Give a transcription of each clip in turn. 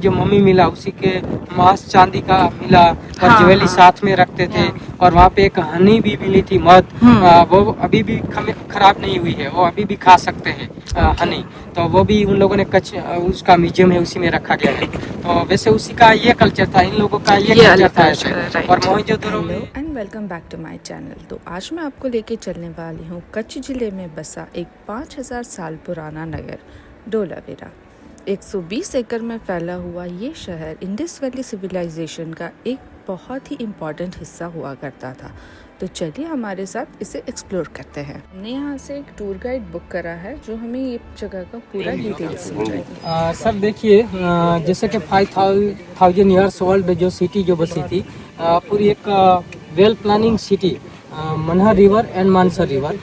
जो मम्मी मिला उसी के मांस चांदी का मिला और हाँ, ज्वेलरी हाँ। साथ में रखते थे। और वहाँ पे एक हनी भी मिली थी मध, वो अभी भी खराब नहीं हुई है, वो अभी भी खा सकते हैं हनी। तो वो भी उन लोगों ने कच्छ उसका म्यूजियम है उसी में रखा गया है। तो वैसे उसी का ये कल्चर था, इन लोगों का ये कल्चर था ऐसे। और मोहनजोदड़ो में and welcome back to my channel. तो आज मैं आपको लेके चलने वाली हूँ कच्छ ज़िले में बसा एक 5000 साल पुराना नगर धोलावीरा। 120 एकड़ में फैला हुआ ये शहर इंडस वैली सिविलाइजेशन का एक बहुत ही इम्पॉर्टेंट हिस्सा हुआ करता था। तो चलिए हमारे साथ इसे एक्सप्लोर करते हैं। हमने यहाँ से एक टूर गाइड बुक करा है जो हमें ये जगह का पूरा डिटेल्स समझाएगी। सर देखिए, जैसे कि 5000 ईयर्स ओल्ड जो सिटी जो बसी थी, पूरी एक well planning city, Manhar river and Mansar river,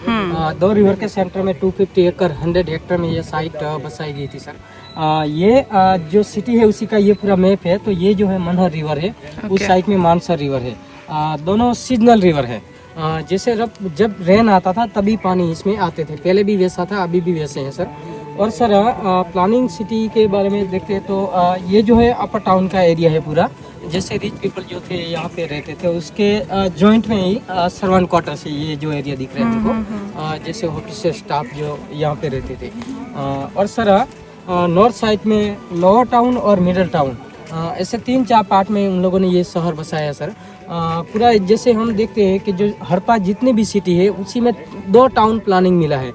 दो रिवर के सेंटर में 250 एकड़ 100 हेक्टर में ये साइट बसाई गई थी सर। ये जो सिटी है उसी का ये पूरा मैप है। तो ये जो है मनहर रिवर है, उस साइड में मानसर रिवर है। दोनों सीजनल रिवर है। जैसे जब रेन आता था तभी पानी इसमें आते थे, पहले भी वैसा था अभी भी वैसे हैं सर। और सर प्लानिंग सिटी के बारे में देखते हैं तो ये जो है अपर टाउन का एरिया है पूरा। जैसे रिच पीपल जो थे यहाँ पे रहते थे उसके जॉइंट में ही सर्वेंट क्वार्टर से ये जो एरिया दिख रहा है हमको, जैसे ऑफिसर स्टाफ जो यहाँ पे रहते थे। और सर नॉर्थ साइड में लोअर टाउन और मिडिल टाउन, ऐसे 3-4 पार्ट में उन लोगों ने ये शहर बसाया सर। पूरा जैसे हम देखते हैं कि जो हड़प्पा जितनी भी सिटी है उसी में 2 टाउन प्लानिंग मिला है,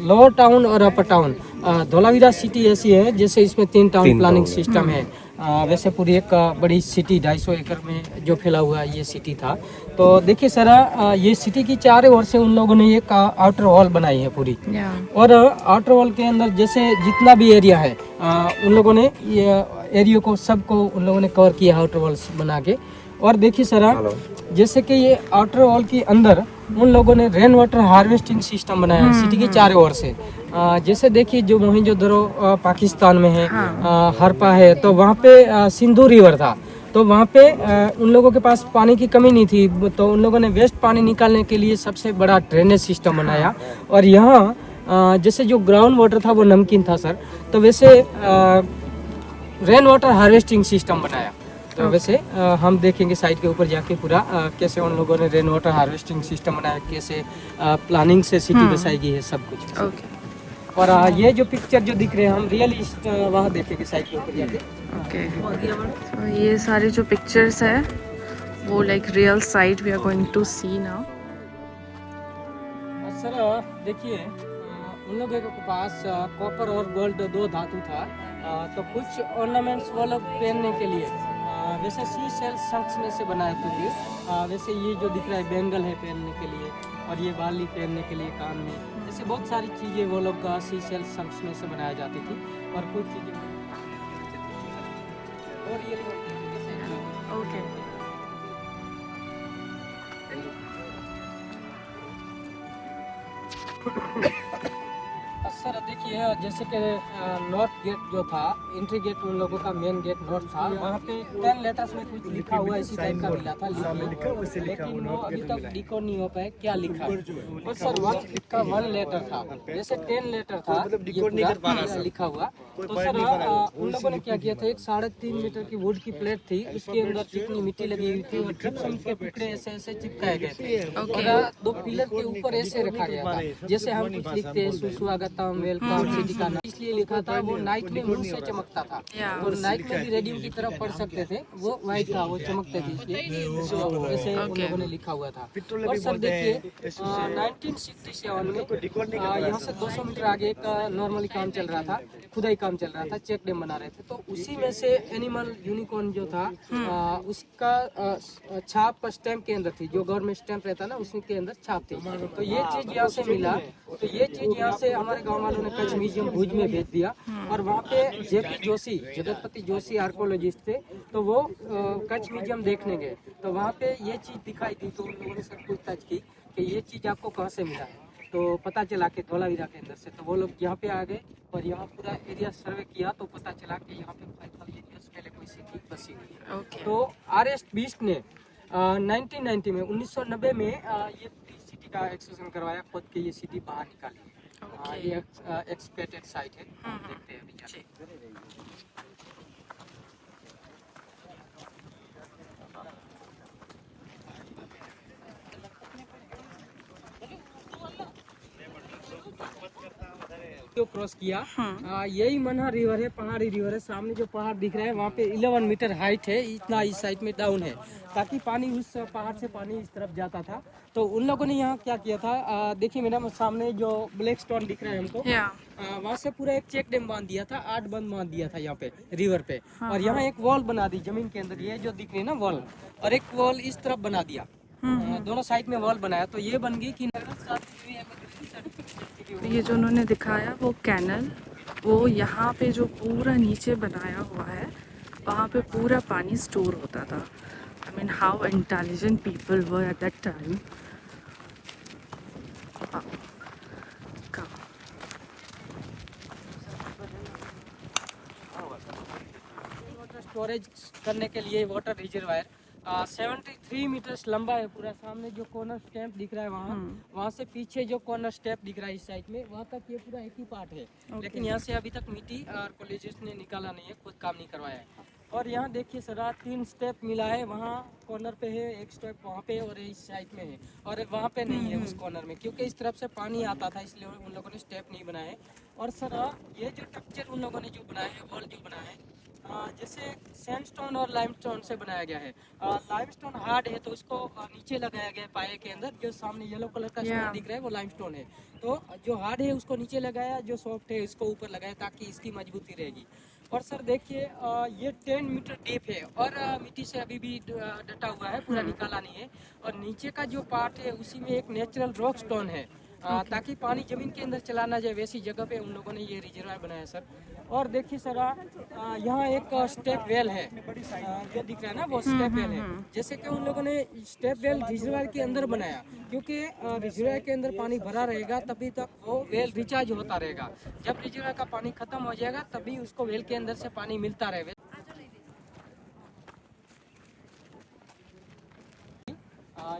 लोअर टाउन और अपर टाउन। धोलावीरा सिटी ऐसी है जैसे इसमें 3 टाउन प्लानिंग सिस्टम है। वैसे पूरी एक बड़ी सिटी 250 एकड़ में जो फैला हुआ ये सिटी था। तो देखिए सर, ये सिटी की चारों ओर से उन लोगों ने एक आउटर वॉल बनाई है पूरी। और आउटर वॉल के अंदर जैसे जितना भी एरिया है उन लोगों ने ये एरिया को सबको उन लोगों ने कवर किया आउटर वॉल्स बना के। और देखिए सर, जैसे कि ये आउटर वॉल के अंदर उन लोगों ने रेन वाटर हार्वेस्टिंग सिस्टम बनाया है सिटी के चारों ओर से। जैसे देखिए जो मोहनजोदड़ो पाकिस्तान में है, हड़प्पा है, तो वहाँ पे सिंधु रिवर था। तो वहाँ पे उन लोगों के पास पानी की कमी नहीं थी, तो उन लोगों ने वेस्ट पानी निकालने के लिए सबसे बड़ा ड्रेनेज सिस्टम बनाया। और यहाँ जैसे जो ग्राउंड वाटर था वो नमकीन था सर, तो वैसे रेन वाटर हार्वेस्टिंग सिस्टम बनाया। तो वैसे हम देखेंगे साइड के ऊपर जाके पूरा कैसे उन लोगों ने रेन वाटर हार्वेस्टिंग सिस्टम बनाया, कैसे प्लानिंग से सिटी बसाई गई है, सब कुछ। और ये जो पिक्चर जो दिख रहे हैं हम रियलिस्ट वहाँ देखेंगे साइड के ऊपर जाके। तो ये सारे जो पिक्चर्स है वो like real site we are going to see now. Sir देखिए, उन लोगों के पास कॉपर और गोल्ड 2 धातु था। तो कुछ ऑर्नामेंट्स वो लोग पहनने के लिए वैसे सी सेल शंक्स में से बनाए थे। वैसे ये जो दिख रहा है बेंगल है पहनने के लिए, और ये बाली पहनने के लिए कान में। ऐसे बहुत सारी चीज़ें वो लोग सी सेल शंक्स में से बनाई जाती थी। और कुछ चीज़ें और ये सर देखिए, जैसे कि नॉर्थ गेट जो था, एंट्री गेट उन लोगों का मेन गेट नॉर्थ था, वहाँ पे 10 लेटर्स में कुछ लिखा हुआ इसी टाइप का मिला था, लेकिन वो अभी तक डिकोड नहीं हो पाए क्या लिखा। और सर 1 लेटर था, जैसे 10 लेटर था ये पूरा लिखा हुआ। तो सर उन लोगों ने क्या किया था, एक 3.5 मीटर की वुड की प्लेट थी, उसके अंदर जितनी मिट्टी लगी हुई थी और जिप्सम के टुकड़े ऐसे ऐसे चिपकाए गए थे। और 2 पिलर के ऊपर ऐसे रखा गया था, जैसे हम कुछ लिखते हैं सुस्वागतम वेलकम सिटी का नाम, इसलिए लिखा था। वो नाइट में मुंह से चमकता था, तो नाइट में भी रेडियम की तरफ पढ़ सकते थे। वो वाइट था, वो चमकते थे, इसलिए ऐसे उन लोगों ने लिखा हुआ था। और सर देखिए 1967 में यहाँ से 200 मीटर आगे एक नॉर्मली काम चल रहा था, खुदाई काम चल रहा था, चेक डैम बना रहे थे। तो उसी में से एनिमल यूनिकॉर्न जो था उसका छाप स्टैम्प के अंदर थी, जो गवर्नमेंट स्टैम्प रहता ना उसी के अंदर छाप थी। तो ये चीज यहाँ से मिला, तो ये चीज यहाँ से हमारे गांव वालों ने कच्छ म्यूजियम भुज में भेज दिया। और वहाँ पे जेपी जोशी, जगतपति जोशी आर्कोलॉजिस्ट थे, तो वो कच्छ म्यूजियम देखने गए। तो वहाँ पे ये चीज दिखाई दी, तो उन लोगों ने सर पूछताछ की कि ये चीज आपको कहाँ से मिला है। तो पता चला कि धोलावीरा के अंदर से। तो वो लोग यहाँ पे आ गए और यहाँ पूरा एरिया सर्वे किया, तो पता चला कि यहाँ पे 5000 ईयर्स पहले कोई सिटी बसी हुई है। तो आर.एस. बीस्ट ने 1990 में 1990 में ये सिटी का एक्सकर्शन करवाया, खोद के ये सिटी बाहर निकाली। ये एक्सपेक्टेड साइट है, देखते हैं अभी। को क्रॉस किया। यही मनहा रिवर है, पहाड़ी रिवर है। सामने जो पहाड़ दिख रहा है वहाँ पे 11 मीटर हाइट है, इतना इस साइड में डाउन है, ताकि पानी उस पहाड़ से पानी इस तरफ जाता था। तो उन लोगों ने यहाँ क्या किया था, देखिए मैडम सामने जो ब्लैक स्टोन दिख रहा है हमको, वहाँ से पूरा एक चेक डैम बांध दिया था, 8 बंद बांध दिया था यहाँ पे रिवर पे। और यहाँ एक वॉल बना दी जमीन के अंदर, ये जो दिख रही है ना वॉल, और एक वॉल इस तरफ बना दिया। दोनों साइड में वॉल बनाया, तो ये बन गई कि ये जो उन्होंने दिखाया वो कैनल, वो यहाँ पे जो पूरा नीचे बनाया हुआ है वहाँ पे पूरा पानी स्टोर होता था। I mean how intelligent people were at that time. Storage करने के लिए वाटर रिजर्वायर 73 मीटर्स लंबा है पूरा। सामने जो कॉर्नर स्टेप दिख रहा है वहाँ से पीछे जो कॉर्नर स्टेप दिख रहा है इस साइड में, वहाँ तक ये पूरा एक ही पार्ट है। लेकिन यहाँ से अभी तक मिट्टी और कॉलेजेस ने निकाला नहीं है, खुद काम नहीं करवाया है। और यहाँ देखिए सर, 3 स्टेप मिला है, वहाँ कॉर्नर पे है एक स्टेप, वहाँ पे और इस साइड में है, और वहाँ पे नहीं है उस कॉर्नर में, क्योंकि इस तरफ से पानी आता था, इसलिए उन लोगों ने स्टेप नहीं बनाए। और सर ये जो स्ट्रक्चर उन लोगों ने जो बनाया है, वॉल जो बनाया है, जैसे सैंडस्टोन और लाइमस्टोन से बनाया गया है। लाइमस्टोन हार्ड है तो इसको नीचे लगाया गया है पाए के अंदर। जो सामने येलो कलर का स्टोन दिख रहा है वो लाइमस्टोन है, तो जो हार्ड है उसको नीचे लगाया, जो सॉफ्ट है इसको ऊपर लगाया, ताकि इसकी मजबूती रहेगी। और सर देखिए ये 10 मीटर डीप है, और मिट्टी से अभी भी डटा हुआ है, पूरा निकाला नहीं है। और नीचे का जो पार्ट है उसी में एक नेचुरल रॉक स्टोन है, ताकि पानी जमीन के अंदर चला ना जाए, वैसी जगह पे उन लोगों ने ये रिजर्वायर बनाया सर। और देखिए सर यहाँ एक स्टेप वेल है, जो दिख रहा है ना वो स्टेप वेल है। जैसे कि उन लोगों ने स्टेप वेल रिजर्वायर के अंदर बनाया, क्योंकि रिजर्वायर के अंदर पानी भरा रहेगा तभी तक वो वेल रिचार्ज होता रहेगा। जब रिजर्वायर का पानी खत्म हो जाएगा तभी उसको वेल के अंदर से पानी मिलता रहेगा।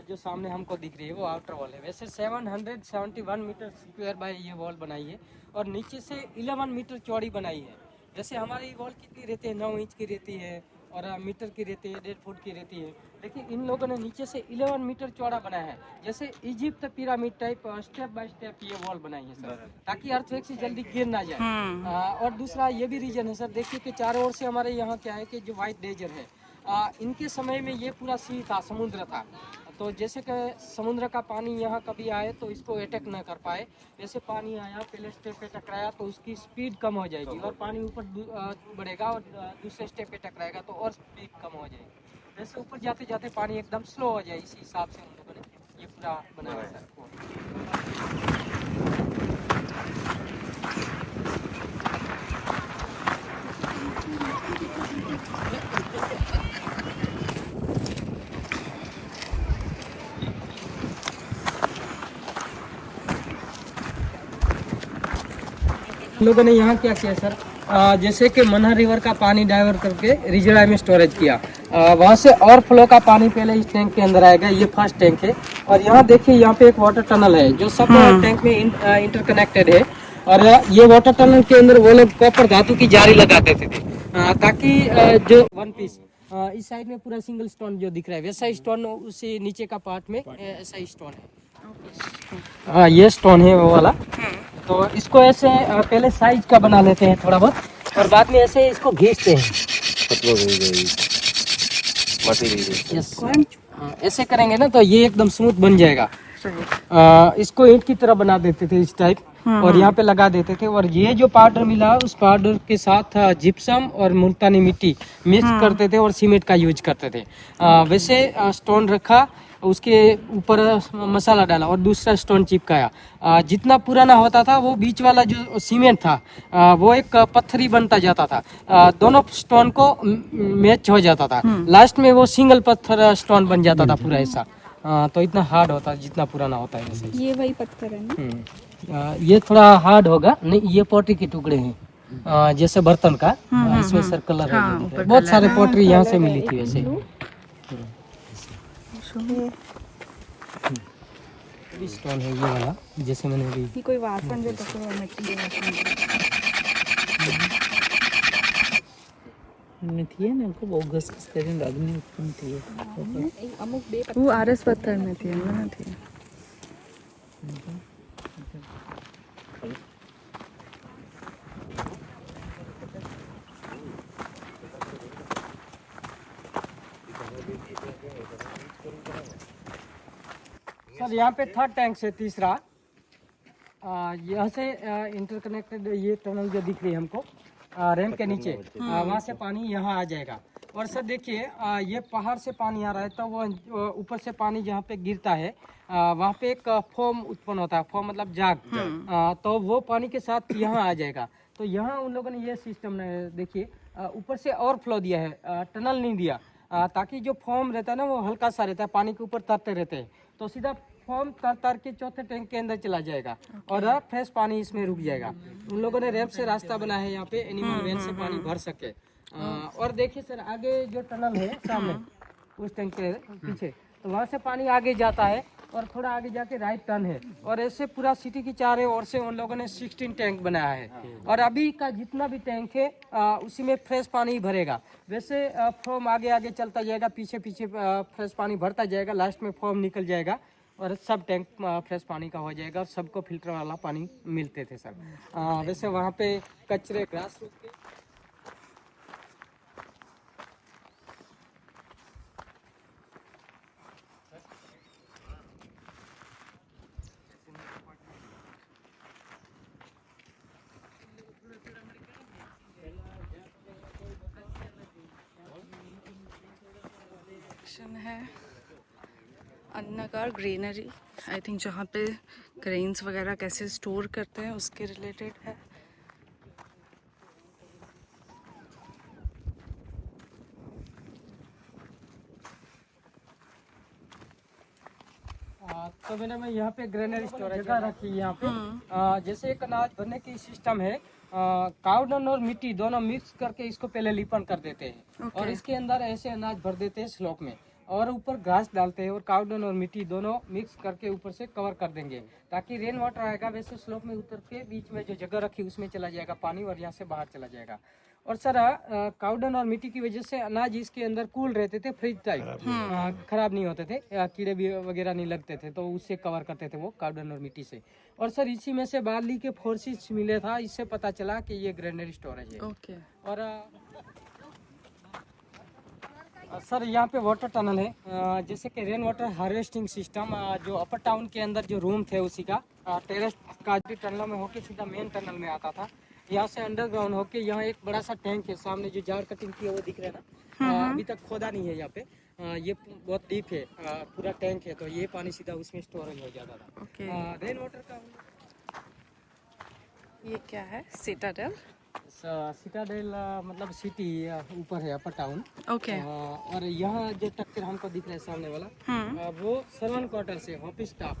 जो सामने हमको दिख रही है वो आउटर वॉल है। वैसे 771 मीटर स्क्वायर बाय ये वॉल बनाई है, और नीचे से 11 मीटर चौड़ी बनाई है। जैसे हमारी वॉल कितनी रहती है, 9 इंच की रहती है, और मीटर की रहती है, 1.5 फुट की रहती है, लेकिन इन लोगों ने नीचे से 11 मीटर चौड़ा बनाया है। जैसे Egypt pyramid type step by step ये वॉल बनाई है सर, ताकि अर्थक्वेक से जल्दी गिर ना जाए। और दूसरा ये भी रीजन है सर, देखिए कि चारों ओर से हमारे यहाँ क्या है कि जो व्हाइट डेजर्ट है, इनके समय में ये पूरा सी था, समुद्र था। तो जैसे कि समुद्र का पानी यहाँ कभी आए तो इसको अटैक ना कर पाए, जैसे पानी आया पहले स्टेप पे टकराया तो उसकी स्पीड कम हो जाएगी, और पानी ऊपर बढ़ेगा, और दूसरे स्टेप पे टकराएगा तो और स्पीड कम हो जाएगी। जैसे ऊपर जाते जाते पानी एकदम स्लो हो जाए, इसी हिसाब से उन लोगों ने ये पूरा बनाया सर। लोगों ने यहाँ क्या किया सर, जैसे कि मनहर रिवर का पानी डाइवर्ट करके रिजर्वायर में स्टोरेज किया। वहाँ से और फ्लो का पानी पहले इस टैंक के अंदर आएगा, ये फर्स्ट टैंक है। और यहाँ देखिए यहाँ पे एक वाटर टनल है जो सब टैंक में इंटरकनेक्टेड है। और ये वाटर टनल के अंदर वो लोग कॉपर धातु की जारी लगा देते थे, ताकि जो वन पीस इस साइड में पूरा सिंगल स्टोन जो दिख रहा है वैसा स्टोन उसी नीचे का पार्ट में ऐसा ही स्टोन है। ये स्टोन है वो वाला। तो इसको ऐसे पहले साइज का बना लेते हैं थोड़ा बहुत, और बाद में ऐसे इसको घींचते हैं। यस, ऐसे करेंगे ना तो ये एकदम स्मूथ बन जाएगा। इसको ईंट की तरह बना देते थे इस टाइप, और यहाँ पे लगा देते थे। और ये जो पाउडर मिला उस पाउडर के साथ जिप्सम और मुल्तानी मिट्टी मिक्स करते थे और सीमेंट का यूज करते थे। वैसे स्टोन रखा, उसके ऊपर मसाला डाला और दूसरा स्टोन चिपकाया। जितना पुराना होता था वो बीच वाला जो सीमेंट था वो एक पत्थरी बनता जाता था, दोनों स्टोन को मैच हो जाता था। लास्ट में वो सिंगल पत्थर स्टोन बन जाता था पूरा ऐसा। तो इतना हार्ड होता है जितना पुराना होता है वैसे। ये वही पत्थर है ना? ये थोड़ा हार्ड होगा, नहीं ये पोटरी के टुकड़े हैं, जैसे बर्तन का। इसमें सर्कुलर है, बहुत सारे पोटरी यहाँ से मिली थी वैसे। स्टोन है ये वाला, जैसे मैंने अभी ये कोई वासन जो पकड़ो मिट्टी के वासन थी ना को वो घस घस કરીને अग्नि उत्पन्न थी। अमुक बे वो आरएस पत्थर में थी, ना थी। सर यहाँ पे थर्ड टैंक से तीसरा यहाँ से इंटरकनेक्टेड ये टनल जो दिख रही है हमको रैंप के नीचे वहाँ से पानी यहाँ आ जाएगा। और सर देखिए ये पहाड़ से पानी आ रहा है तो वो ऊपर से पानी जहाँ पे गिरता है वहाँ पे एक फोम उत्पन्न होता है। फोम मतलब जाग। तो वो पानी के साथ यहाँ आ जाएगा। तो यहाँ उन लोगों ने ये सिस्टम देखिए ऊपर से और फ्लो दिया है, टनल नहीं दिया, ताकि जो फोम रहता है ना वो हल्का सा रहता है, पानी के ऊपर तरते रहते हैं, तो सीधा फॉर्म तर के चौथे टैंक के अंदर चला जाएगा और फ्रेश पानी इसमें रुक जाएगा। उन लोगों ने रैंप से रास्ता बनाया है यहाँ पे एनिमल वैन से पानी भर सके। और देखिए सर आगे जो टनल है सामने उस टैंक के पीछे, तो वहाँ से पानी आगे जाता है और थोड़ा आगे जाके राइट टर्न है। और ऐसे पूरा सिटी की चारों ओर से उन लोगों ने 16 टैंक बनाया है। और अभी का जितना भी टैंक है उसी में फ्रेश पानी भरेगा। वैसे फॉर्म आगे आगे चलता जाएगा, पीछे पीछे फ्रेश पानी भरता जाएगा, लास्ट में फॉर्म निकल जाएगा और सब टैंक फ्रेश पानी का हो जाएगा और सबको फिल्टर वाला पानी मिलते थे सर। वैसे वहाँ पे कचरे ग्रास रूट के सेक्शन है अन्नगार ग्रीनरी, आई थिंक जहाँ पे ग्रेन्स वगैरह कैसे स्टोर करते हैं उसके रिलेटेड है। तो मैंने मैं यहाँ पे ग्रेनरी स्टोरेज जगह रखी है यहाँ पे। जैसे एक अनाज भरने की सिस्टम है, काउडन और मिट्टी दोनों मिक्स करके इसको पहले लिपन कर देते हैं और इसके अंदर ऐसे अनाज भर देते हैं स्लोप में और ऊपर घास डालते हैं और काउडन और मिट्टी दोनों मिक्स करके ऊपर से कवर कर देंगे ताकि रेन वाटर आएगा वैसे स्लोप में उतर के बीच में जो जगह रखी उसमें चला जाएगा पानी और यहाँ से बाहर चला जाएगा। और सर काउडन और मिट्टी की वजह से अनाज इसके अंदर कूल रहते थे, फ्रिज टाइप खराब नहीं होते थे, कीड़े भी वगैरह नहीं लगते थे, तो उससे कवर करते थे वो काउडन और मिट्टी से। और सर इसी में से बार्ली के फोर्सेस मिले था, इससे पता चला कि ये ग्रेनरी स्टोरेज है। ओके। और सर यहाँ पे वाटर टनल है, जैसे कि रेन वाटर हार्वेस्टिंग सिस्टम जो अपर टाउन के अंदर जो रूम थे उसी का टेरेस का टनलों में होके सीधा मेन टनल में आता था। यहाँ से अंडरग्राउंड होके यहाँ एक बड़ा सा टैंक है, सामने जो जार कटिंग की है वो दिख रहा है ना, अभी तक खोदा नहीं है यहाँ पे, ये बहुत डीप है, पूरा टैंक है, तो ये पानी सीधा उसमें स्टोरेज हो जाता था। ओके। रेन वाटर का ये क्या है? सिटाडेल? सिटाडेल मतलब सिटी ऊपर है अपर टाउन। ओके। और यहाँ जो स्ट्रक्चर हमको दिख रहा है सामने वाला वो सर्वन क्वार्टर से ऑफिस स्टाफ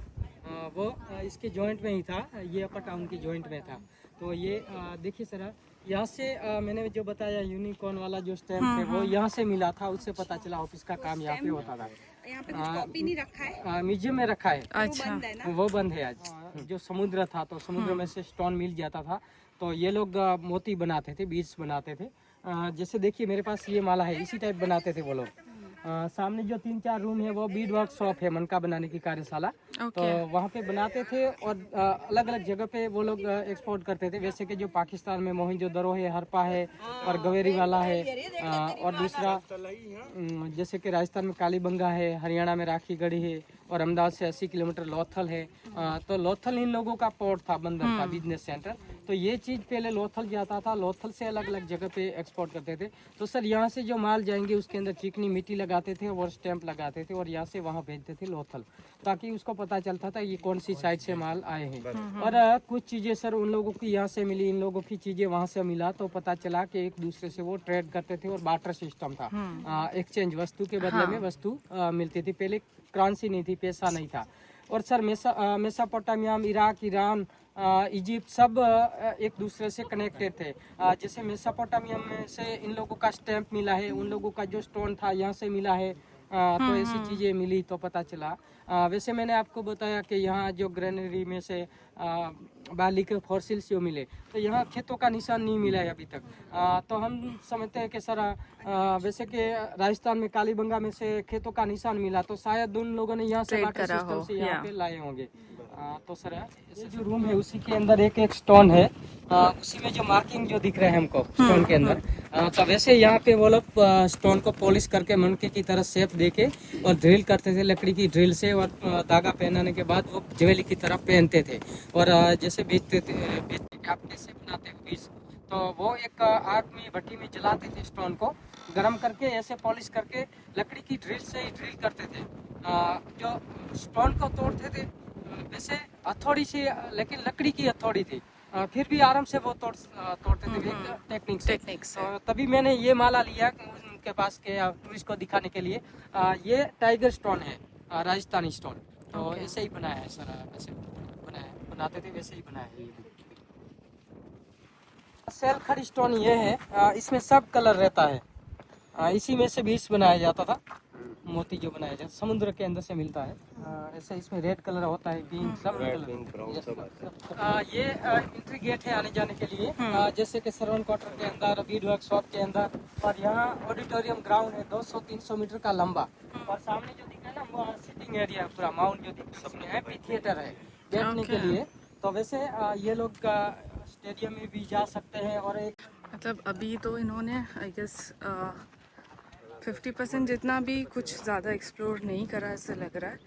वो इसके जॉइंट में ही था, ये अपर टाउन की जॉइंट में था। तो ये देखिए सर यहाँ से मैंने जो बताया यूनिकॉर्न वाला जो स्टैम्प है वो यहाँ से मिला था, उससे पता चला ऑफिस का काम यहाँ पे होता था। यहाँ पे कॉपी नहीं रखा है, म्यूजियम में रखा है। अच्छा। वो बंद है आज। जो समुद्र था तो समुद्र में से स्टोन मिल जाता था, तो ये लोग मोती बनाते थे, बीड्स बनाते थे। जैसे देखिए मेरे पास ये माला है, इसी टाइप बनाते थे वो लोग। सामने जो 3-4 रूम है वो बीड वर्कशॉप है, मनका बनाने की कार्यशाला। तो वहाँ पे बनाते थे और अलग अलग जगह पे वो लोग एक्सपोर्ट करते थे। वैसे कि जो पाकिस्तान में मोहनजोदड़ो है, हरपा है और गवेरी वाला है, और दूसरा जैसे कि राजस्थान में कालीबंगा है, हरियाणा में राखी गढ़ी है और अहमदाबाद से 80 किलोमीटर लोथल है। तो लोथल इन लोगों का पोर्ट था, बंदर था, बिजनेस सेंटर। तो ये चीज़ पहले लोथल जाता था, लोथल से अलग अलग जगह पे एक्सपोर्ट करते थे। तो सर यहाँ से जो माल जाएंगे उसके अंदर चिकनी मिट्टी लगाते थे और स्टैंप लगाते थे और यहाँ से वहाँ भेजते थे लोथल, ताकि उसको पता चलता था ये कौन सी साइड से माल आए हैं। और कुछ चीज़ें सर उन लोगों की यहाँ से मिली, इन लोगों की चीज़ें वहाँ से मिला, तो पता चला कि एक दूसरे से वो ट्रेड करते थे और बार्टर सिस्टम था, एक्सचेंज, वस्तु के बदले में वस्तु मिलती थी। पहले करेंसी नहीं थी, पैसा नहीं था। और sir Mesopotamia, Iraq, Iran, Egypt सब एक दूसरे से कनेक्टेड थे। जैसे मेसोपोटामिया में से इन लोगों का स्टैंप मिला है, उन लोगों का जो स्टोन था यहाँ से मिला है। तो ऐसी चीज़ें मिली तो पता चला। वैसे मैंने आपको बताया कि यहाँ जो ग्रेनरी में से बाली के फॉसिल्स जो मिले, तो यहाँ खेतों का निशान नहीं मिला है अभी तक। तो हम समझते हैं कि सर वैसे कि राजस्थान में कालीबंगा में से खेतों का निशान मिला, तो शायद उन लोगों ने यहाँ से Trade बाकी करा सिस्टम हो, से यहाँ या। पे लाए होंगे। तो सर ये जो रूम है उसी के अंदर एक एक स्टोन है, उसी में जो मार्किंग जो दिख रहे हैं हमको स्टोन के अंदर, तो वैसे यहाँ पे वो लोग स्टोन को पॉलिश करके मनके की तरह शेप देके और ड्रिल करते थे लकड़ी की ड्रिल से, और धागा पहनाने के बाद वो ज्वेलरी की तरह पहनते थे और जैसे बेचते आप कैसे बनाते हो बीज, तो वो एक आग में भट्टी में जलाते थे, स्टोन को गर्म करके ऐसे पॉलिश करके लकड़ी की ड्रिल से ही ड्रिल करते थे। जो स्टोन को तोड़ते थे वैसे हथौड़ी से, लेकिन लकड़ी की हथौड़ी थी, फिर भी आराम से वो तोड़ते थे एक टेक्निक से। तो तभी मैंने ये माला लिया उनके पास के टूरिस्ट को दिखाने के लिए। ये टाइगर स्टोन है, राजस्थानी स्टोन, तो ऐसे ही बनाया है सर, वैसे बनाते थे वैसे ही बनाया है। सेल खड़ी स्टोन ये है, इसमें सब कलर रहता है, इसी में से बीज बनाया जाता था, मोती जो बनाया जाता समुद्र के अंदर से मिलता है। ऐसे इसमें रेड कलर होता है, पिंक, सब कलर। ये एंट्री गेट है आने जाने के लिए, जैसे कि सरवण क्वार्टर के अंदर, बीड वर्कशॉप के अंदर, और यहाँ ऑडिटोरियम ग्राउंड है 200-300 मीटर का लंबा, और सामने जो दिखा है ना वो सिटिंग एरिया पूरा माउंट जो दिख रहा है, एम्फी थिएटर है बैठने के लिए। तो वैसे ये लोग स्टेडियम में भी जा सकते हैं। और एक मतलब अभी तो इन्होंने आई गेस 50% जितना भी कुछ ज़्यादा एक्सप्लोर नहीं करा ऐसा लग रहा है,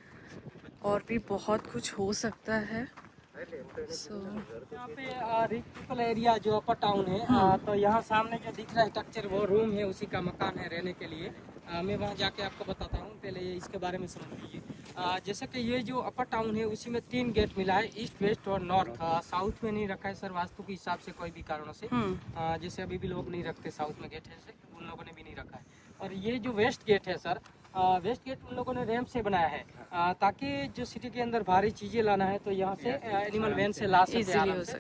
और भी बहुत कुछ हो सकता है। यहाँ पे रिच पीपल एरिया जो अपर टाउन है, तो यहाँ सामने जो दिख रहा है स्ट्रक्चर वो रूम है, उसी का मकान है रहने के लिए। मैं वहाँ जाके आपको बताता हूँ, पहले ये इसके बारे में समझ लीजिए। जैसे कि ये जो अपर टाउन है उसी में 3 गेट मिला है, ईस्ट, वेस्ट और नॉर्थ। साउथ में नहीं रखा है सर वास्तु के हिसाब से, कोई भी कारणों से, जैसे अभी भी लोग नहीं रखते साउथ में गेट है, उन लोगों ने भी नहीं रखा है। और ये जो वेस्ट गेट है सर, वेस्ट गेट उन लोगों ने रैंप से बनाया है, ताकि जो सिटी के अंदर भारी चीजें लाना है तो यहाँ से एनिमल वैन से ला सके आराम से,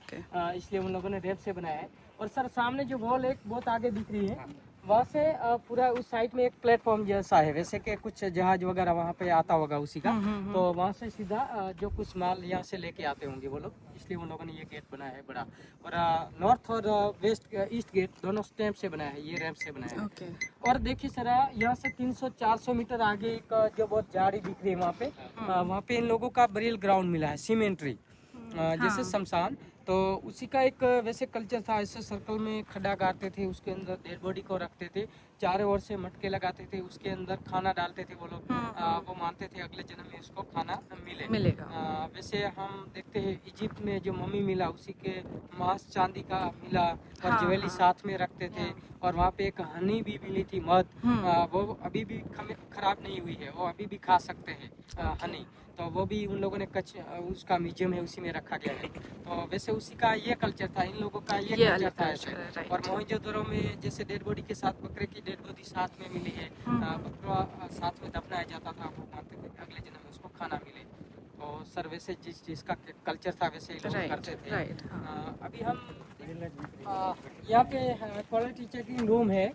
इसलिए उन लोगों ने रैंप से बनाया है। और सर सामने जो वॉल एक बहुत आगे दिख रही है, वहाँ से पूरा उस साइड में एक प्लेटफॉर्म जैसा है, वैसे कि कुछ जहाज वगैरह वहाँ पे आता होगा उसी का, तो वहाँ से सीधा जो कुछ माल यहाँ से लेके आते होंगे वो लोग, इसलिए उन लोगों ने ये गेट बनाया है बड़ा। और नॉर्थ और वेस्ट ईस्ट गेट दोनों स्टैम्प से बनाया है, ये रैंप से बनाया है। और देखिए सर यहाँ से 300-400 मीटर आगे एक जो बहुत झाड़ी दिख रही है वहाँ पे इन लोगों का बरील ग्राउंड मिला है, सीमेंट्री, जैसे शमशान। तो उसी का एक वैसे कल्चर था, ऐसे सर्कल में खड्डा गाड़ते थे, उसके अंदर डेड बॉडी को रखते थे, चारों ओर से मटके लगाते थे, उसके अंदर खाना डालते थे वो लोग। वो मानते थे अगले जन्म में उसको खाना मिलेगा। वैसे हम देखते हैं इजिप्ट में जो मम्मी मिला उसी के मांस चांदी का मिला, और ज्वेलरी साथ में रखते थे। और वहाँ पे एक हनी भी मिली थी, मध, वो अभी भी खराब नहीं हुई है, वो अभी भी खा सकते हैं हनी, तो वो भी उन लोगों ने उसका म्यूजियम है उसी में रखा गया है। तो वैसे उसी का ये कल्चर था, इन लोगों का ये कल्चर था ऐसे। और मोहनजोदड़ो में जैसे डेड बॉडी के साथ बकरे की डेड बॉडी साथ में मिली है, बकरा साथ में दफनाया जाता था, वो मानते थे अगले जन्म में उसको खाना मिले। तो सर वैसे जिस चीज़ का कल्चर था वैसे लोग करते थे। अभी हम यहाँ पे क्वालिटी चेकिंग रूम है।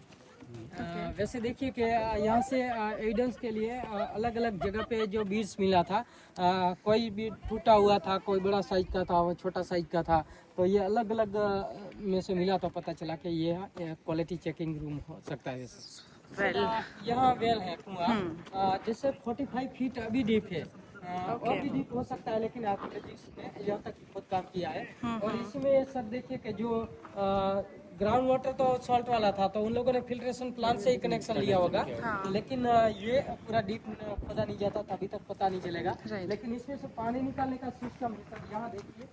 वैसे देखिए कि यहाँ से एविडेंस के लिए अलग अलग जगह पे जो बीज मिला था, कोई भी टूटा हुआ था, कोई बड़ा साइज का था, वो छोटा साइज का था, तो ये अलग अलग में से मिला, तो पता चला कि ये क्वालिटी चेकिंग रूम हो सकता है। यहाँ वेल है कुआं, जैसे 45 फीट अभी डीप है, और भी डीप हो सकता है, लेकिन आर्कियोलॉजिस्ट ने यहाँ तक खुद काम किया है। और इसमें सर देखिए कि जो ग्राउंड वाटर तो सॉल्ट वाला था, तो उन लोगों ने फिल्ट्रेशन प्लांट से ही कनेक्शन लिया होगा, लेकिन ये पूरा डीप खोदा नहीं जाता, तभी तक पता नहीं चलेगा। लेकिन इसमें से पानी निकालने का सिस्टम है सर। यहाँ देखिए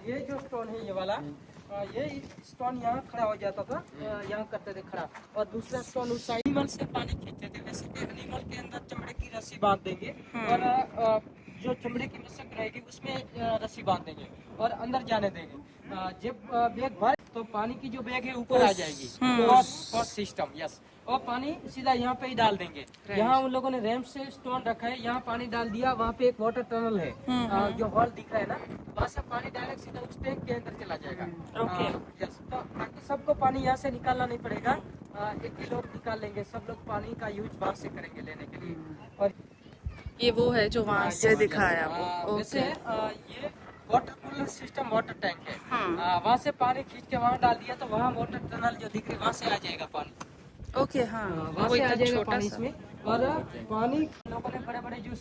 ये जो स्टोन है ये वाला, ये स्टोन यहाँ खड़ा हो जाता था, यहाँ करते थे खड़ा, और दूसरा स्टोन उस साइड एनिमल से पानी खींचते थे। वैसे कि एनिमल के अंदर चमड़े की रस्सी बांध देंगे, और जो चमड़े की मशक रहेगी उसमें रस्सी बांध देंगे और अंदर जाने देंगे। जब बैग भर तो पानी की जो बैग है ऊपर आ जाएगी, फॉस सिस्टम, यस, और पानी सीधा यहाँ पे ही डाल देंगे। यहाँ उन लोगों ने रैंप से स्टोन रखा है, यहाँ पानी डाल दिया, वहाँ पे एक वाटर टनल है, जो हॉल दिख रहा है ना, वहाँ से पानी डायरेक्ट सीधा उस टैंक के अंदर चला जाएगा। यस, तो ताकि सबको पानी यहाँ से निकालना नहीं पड़ेगा, एक ही लोग निकाल लेंगे, सब लोग पानी का यूज बाहर से करेंगे लेने के लिए। और ये वो है जो वहाँ से दिखाया वो। वैसे ये water cooler system water tank है। वहाँ से पानी खींच के वहाँ डाल दिया तो वहाँ वाटर टनल जो दिख रही है वहाँ से आ जाएगा पानी। ओके हाँ वहाँ वो से आ इतना जाएगा छोटा पानी सा इसमें। और पानी लोगों ने बड़े बड़े जो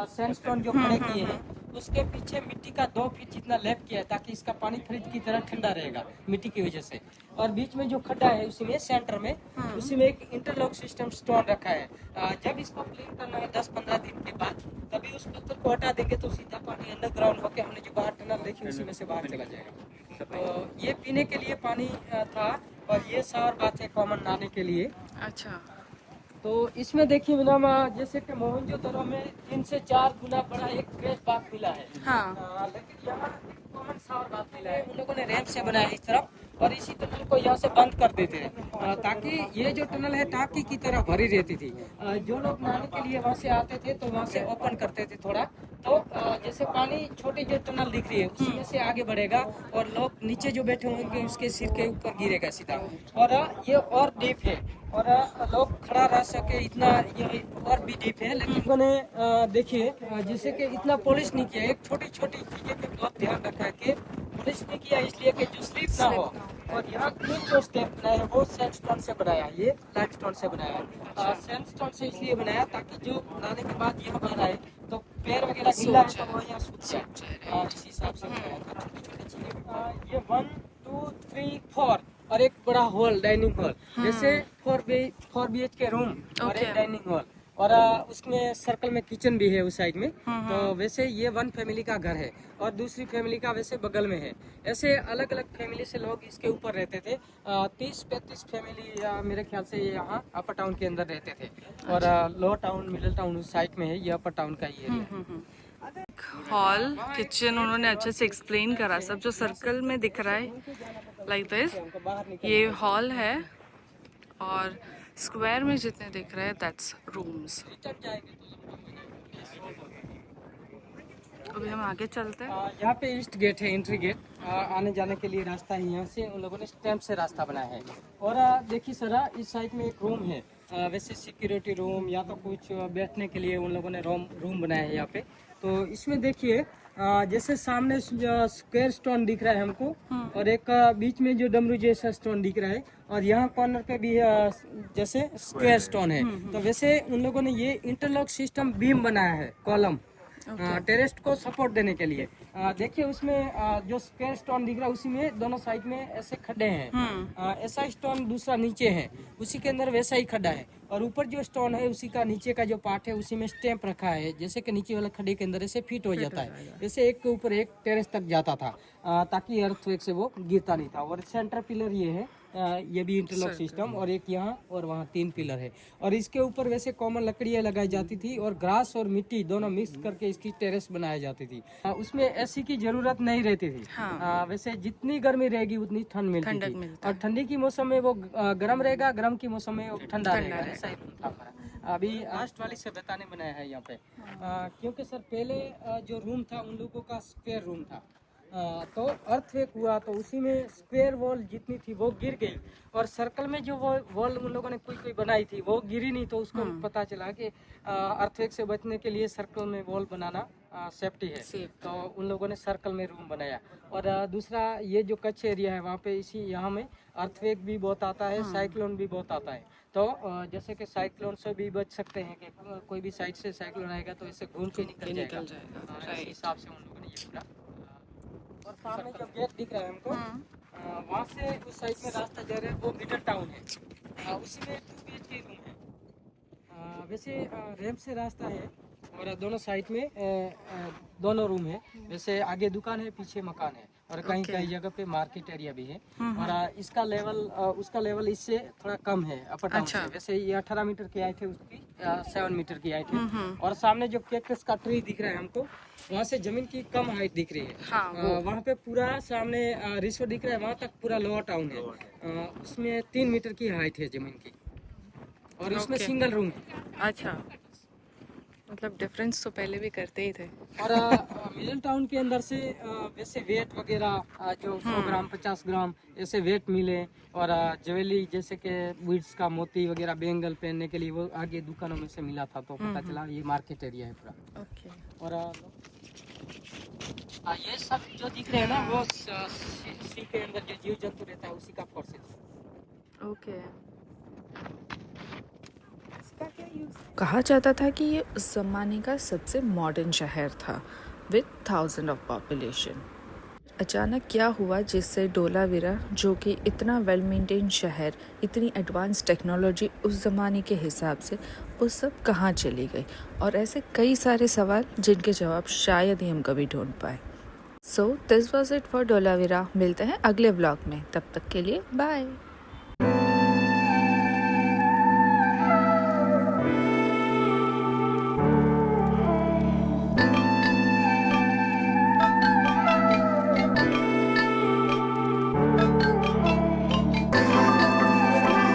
सैंडस्टोन जो खड़े किए हैं उसके पीछे मिट्टी का 2 फीट जितना लैप किया है ताकि इसका पानी फ्रिज की तरह ठंडा रहेगा मिट्टी की वजह से। और बीच में जो खड्डा है उसी में सेंटर में उसी में एक इंटरलॉक सिस्टम स्टोन रखा है। जब इसको क्लीन करना है 10-15 दिन के बाद तभी उस पत्थर को हटा देंगे तो सीधा पानी अंडरग्राउंड होकर हमने जो बाहर टनल देखी उसी में से बाहर चला जाएगा। तो ये पीने के लिए पानी था और ये शावर बात है कॉमन नहाने के लिए। अच्छा तो इसमें देखिए मैडम जैसे कि मोहनजोदड़ो में 3 से 4 गुना बड़ा एक फ्रेश बाथ मिला है। हाँ लेकिन यहाँ एक कॉमन शावर बाथ मिला है। उन लोगों ने रैंप से बनाया इस तरफ और इसी टनल को यहाँ से बंद कर देते हैं ताकि ये जो टनल है टाँकी की तरह भरी रहती थी। जो लोग नहाने के लिए वहाँ से आते थे तो वहाँ से ओपन करते थे थोड़ा तो जैसे पानी छोटी जो टनल दिख रही है उसी में से आगे बढ़ेगा और लोग नीचे जो बैठे होंगे उसके सिर के ऊपर गिरेगा सीधा। और ये और डीप है और लोग खड़ा रह सके इतना ये और भी डीप है। लेकिन उन्होंने देखिए जैसे कि इतना पॉलिश नहीं किया। एक छोटी छोटी चीजें पे बहुत ध्यान रखा है कि पॉलिश नहीं किया इसलिए कि जो स्लिप ना हो। और यहाँ तीन जो स्टेप बनाया है वो सैंडस्टोन से बनाया है, ये लाइमस्टोन से बनाया है। सैंडस्टोन से इसलिए बनाया ताकि जो नहाने के बाद यहाँ बना है तो पैर वगैरह गिल्ला है तो वो यहाँ सूख जाए इस हिसाब से बनाया था। छोटी छोटी चीजें ये 1 2 3 4 और एक बड़ा हॉल डाइनिंग हॉल जैसे 4 BH के रूम और एक डाइनिंग हॉल और उसमें सर्कल में किचन भी है उस साइड में। तो वैसे ये 1 फैमिली का घर है और दूसरी फैमिली का वैसे बगल में है। ऐसे अलग अलग फैमिली से लोग इसके ऊपर रहते थे। 30-35 फैमिली मेरे ख्याल से ये यहाँ अपर टाउन के अंदर रहते थे और लोअर टाउन मिडिल टाउन उस साइड में है। ये अपर टाउन का ही एरिया। हॉल किचन उन्होंने अच्छे से एक्सप्लेन करा सब जो सर्कल में दिख रहा है लाइक दिस ये हॉल है और स्क्वायर में जितने दिख रहे हैं दैट्स रूम्स। अभी हम आगे चलते हैं। यहाँ पे ईस्ट गेट है एंट्री गेट। आने जाने के लिए रास्ता है यहाँ से उन लोगों ने स्टैम्प से रास्ता बनाया है। और देखिए सर इस साइड में एक रूम है वैसे सिक्योरिटी रूम या तो कुछ बैठने के लिए उन लोगों ने रूम बनाया है यहाँ पे। तो इसमें देखिए जैसे सामने स्क्वायर स्टोन दिख रहा है हमको और एक बीच में जो डमरू जैसा स्टोन दिख रहा है और यहाँ कॉर्नर पे भी जैसे स्क्वायर स्टोन है। तो वैसे उन लोगों ने ये इंटरलॉक सिस्टम बीम बनाया है कॉलम टेरेस को सपोर्ट देने के लिए। देखिए उसमें जो स्क्वायर स्टोन दिख रहा है उसी में दोनों साइड में ऐसे खड्डे हैं। ऐसा स्टोन दूसरा नीचे है उसी के अंदर वैसा ही खड्डा है और ऊपर जो स्टोन है उसी का नीचे का जो पार्ट है उसी में स्टैंप रखा है जैसे कि नीचे वाला खड्डे के अंदर ऐसे फिट हो जाता है। जैसे एक के ऊपर एक टेरेस तक जाता था ताकि अर्थक्वेक से वो गिरता नहीं था। और सेंटर पिलर ये है ये भी इंटरलॉक सिस्टम और एक यहाँ और वहाँ 3 पिलर है। और इसके ऊपर वैसे कॉमन लकड़ियाँ लगाई जाती थी और घास और मिट्टी दोनों मिक्स करके इसकी टेरेस बनाई जाती थी। उसमें एसी की जरूरत नहीं रहती थी। वैसे जितनी गर्मी रहेगी उतनी ठंड मिलती थी और ठंडी की मौसम में वो गर्म रहेगा गर्म की मौसम में वो ठंडा रहेगा। ऐसा ही रूम था हमारा। अभी लास्ट वाली सभ्यता ने बनाया है यहाँ पे क्योंकि सर पहले जो रूम था उन लोगों का स्क्वायर रूम था। तो अर्थक्वेक हुआ तो उसी में स्क्वायर वॉल जितनी थी वो गिर गई और सर्कल में जो वो वॉल उन लोगों ने कोई बनाई थी वो गिरी नहीं। तो उसको पता चला कि अर्थक्वेक से बचने के लिए सर्कल में वॉल बनाना सेफ्टी है। तो उन लोगों ने सर्कल में रूम बनाया। और दूसरा ये जो कच्छ एरिया है वहाँ पे इसी यहाँ में अर्थक्वेक भी बहुत आता है साइक्लोन भी बहुत आता है। तो जैसे कि साइक्लोन से भी बच सकते हैं कि कोई भी साइड से साइक्लोन आएगा तो इसे घूम के निकल जाएगा। इस हिसाब से उन लोगों ने ये पूरा। और सामने जो गेट दिख रहा है हमको वहाँ से उस साइड में रास्ता जा रहा है वो मिडल टाउन है उसी में 2 BH के रूम है। वैसे रैंप से रास्ता है और दोनों साइड में दोनों रूम है। वैसे आगे दुकान है पीछे मकान है और कहीं कहीं जगह पे मार्केट एरिया भी है। और इसका लेवल उसका लेवल इससे थोड़ा कम है अपर टाउन से। वैसे ये 18 मीटर की हाइट है उसकी 7 मीटर की हाइट है। और सामने जो कैक्टस का ट्री दिख रहा है हमको वहाँ से जमीन की कम हाइट दिख रही है। वहाँ पे पूरा सामने रिसोर्ट दिख रहा है वहाँ तक पूरा लोअर टाउन है। उसमें 3 मीटर की हाइट है जमीन की और उसमें सिंगल रूम है। अच्छा मतलब डिफरेंस तो पहले भी करते ही थे। और मिडिल टाउन के अंदर से वैसे वेट वगैरह जो 100 ग्राम 50 ग्राम ऐसे वेट मिले और ज्वेलरी जैसे कि बीड्स का मोती वगैरह बैंगल पहनने के लिए वो आगे दुकानों में से मिला था। तो पता चला ये मार्केट एरिया है पूरा। ओके और ये सब जो दिख रहे हैं ना वो सी के अंदर जो जीव जंतु रहता है उसी का प्रोसेस। ओके। इसका क्या यूज? कहा जाता था कि ये उस ज़माने का सबसे मॉडर्न शहर था विद 1000 ऑफ पॉपुलेशन। अचानक क्या हुआ जिससे डोलावीरा, जो कि इतना वेल मेंटेन शहर, इतनी एडवांस टेक्नोलॉजी उस ज़माने के हिसाब से, वो सब कहाँ चली गई? और ऐसे कई सारे सवाल जिनके जवाब शायद ही हम कभी ढूंढ पाए। So this was it for Dholavira. मिलते हैं अगले व्लॉग में, तब तक के लिए बाय।